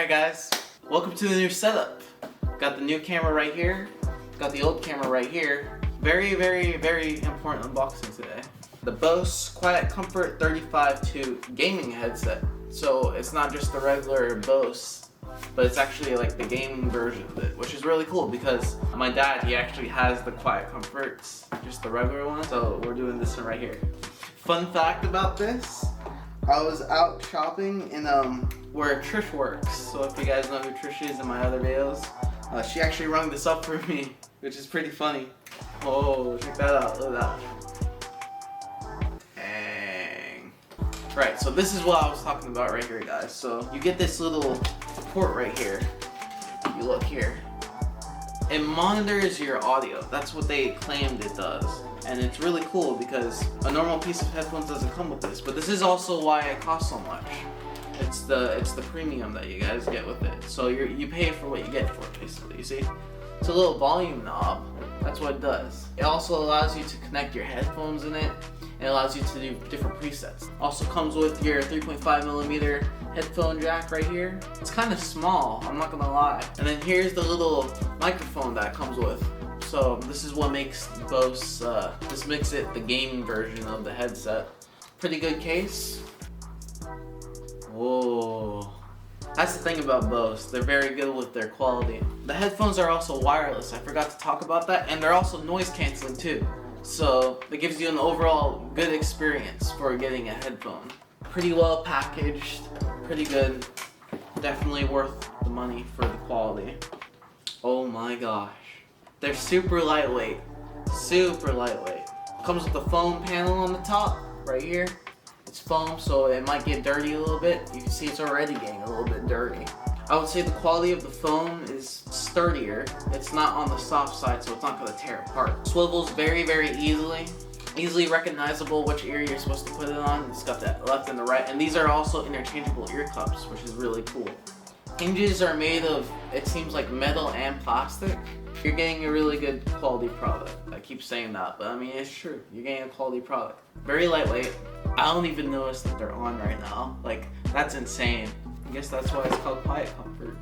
Alright guys, welcome to the new setup. Got the new camera right here, got the old camera right here. Very important unboxing today. The Bose QuietComfort 35-2 gaming headset. So it's not just the regular Bose, but it's actually like the gaming version of it, which is really cool because my dad, he actually has the QuietComforts, just the regular one, so we're doing this one right here. Fun fact about this, I was out shopping in where Trish works. So if you guys know who Trish is in my other videos, she actually rung this up for me, which is pretty funny. Oh, check that out, look at that. Dang. Right, so this is what I was talking about right here, guys. So you get this little port right here. You look here. It monitors your audio. That's what they claimed it does. And it's really cool because a normal piece of headphones doesn't come with this. But this is also why it costs so much. It's the premium that you guys get with it. So you pay for what you get for it, basically. You see? It's a little volume knob. That's what it does. It also allows you to connect your headphones in it. It allows you to do different presets. Also comes with your 3.5mm headphone jack right here. It's kind of small, I'm not gonna lie. And then here's the little microphone that it comes with. So this is what makes Bose, this makes it the gaming version of the headset. Pretty good case. Whoa. That's the thing about Bose, they're very good with their quality. The headphones are also wireless, I forgot to talk about that, and they're also noise canceling too. So it gives you an overall good experience for getting a headphone. Pretty well packaged, pretty good. Definitely worth the money for the quality. Oh my gosh. They're super lightweight. Super lightweight. Comes with a foam panel on the top, right here. It's foam, so it might get dirty a little bit. You can see it's already getting a little bit dirty. I would say the quality of the foam is sturdier. It's not on the soft side, so it's not gonna tear apart. Swivels very easily recognizable which ear you're supposed to put it on. It's got that left and the right, and these are also interchangeable ear cups, which is really cool. Hinges are made of, it seems like metal and plastic. You're getting a really good quality product. I keep saying that, but I mean, it's true. You're getting a quality product. Very lightweight. I don't even notice that they're on right now. Like, that's insane. I guess that's why it's called QuietComfort.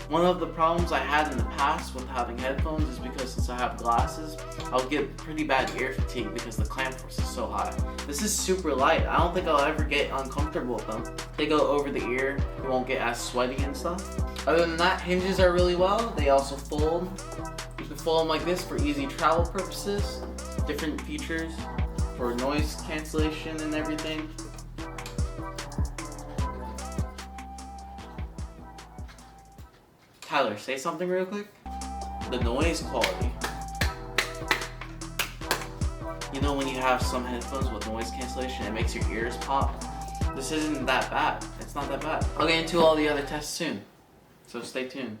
One of the problems I had in the past with having headphones is because since I have glasses, I'll get pretty bad ear fatigue because the clamp force is so high. This is super light. I don't think I'll ever get uncomfortable with them. They go over the ear. You won't get as sweaty and stuff. Other than that, hinges are really well. They also fold. You can fold them like this for easy travel purposes. Different features for noise cancellation and everything. Tyler, say something real quick. The noise quality. You know when you have some headphones with noise cancellation, it makes your ears pop? This isn't that bad. It's not that bad. I'll get into all the other tests soon, so stay tuned.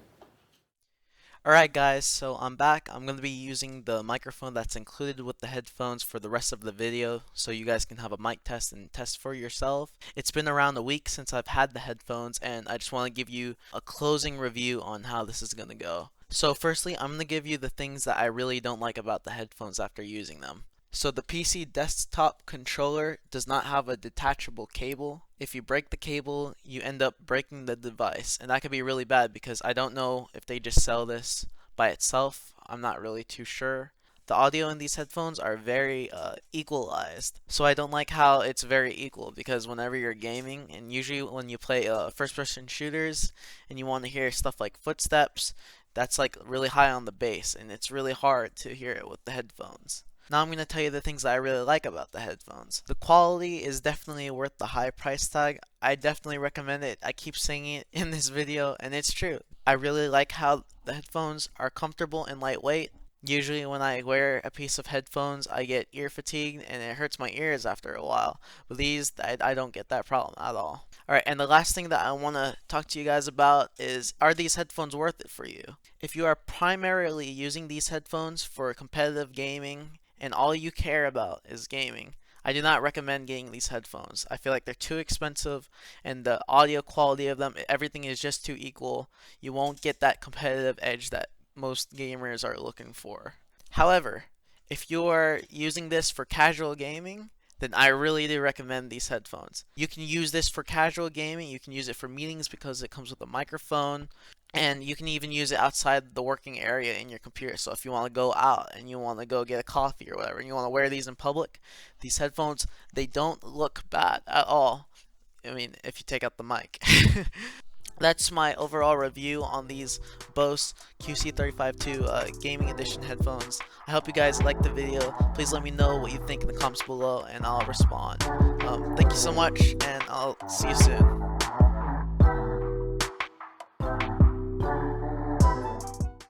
Alright guys, so I'm back. I'm going to be using the microphone that's included with the headphones for the rest of the video so you guys can have a mic test and test for yourself. It's been around a week since I've had the headphones and I just want to give you a closing review on how this is going to go. So firstly, I'm going to give you the things that I really don't like about the headphones after using them. So the PC desktop controller does not have a detachable cable. If you break the cable, you end up breaking the device, and that could be really bad because I don't know if they just sell this by itself. I'm not really too sure. The audio in these headphones are very equalized, so I don't like how it's very equal because whenever you're gaming, and usually when you play first-person shooters and you want to hear stuff like footsteps, that's like really high on the bass, and it's really hard to hear it with the headphones. Now I'm going to tell you the things that I really like about the headphones. The quality is definitely worth the high price tag. I definitely recommend it. I keep saying it in this video, and it's true. I really like how the headphones are comfortable and lightweight. Usually when I wear a piece of headphones, I get ear fatigue and it hurts my ears after a while. With these, I don't get that problem at all. Alright, and the last thing that I want to talk to you guys about is, are these headphones worth it for you? If you are primarily using these headphones for competitive gaming, and all you care about is gaming, I do not recommend getting these headphones. I feel like they're too expensive and the audio quality of them, everything is just too equal. You won't get that competitive edge that most gamers are looking for. However, if you are using this for casual gaming, then I really do recommend these headphones. You can use this for casual gaming, you can use it for meetings because it comes with a microphone, and you can even use it outside the working area in your computer. So if you want to go out and you want to go get a coffee or whatever, and you want to wear these in public, these headphones, they don't look bad at all. I mean, if you take out the mic. That's my overall review on these Bose QC35-2 Gaming Edition headphones. I hope you guys liked the video. Please let me know what you think in the comments below, and I'll respond. Thank you so much, and I'll see you soon.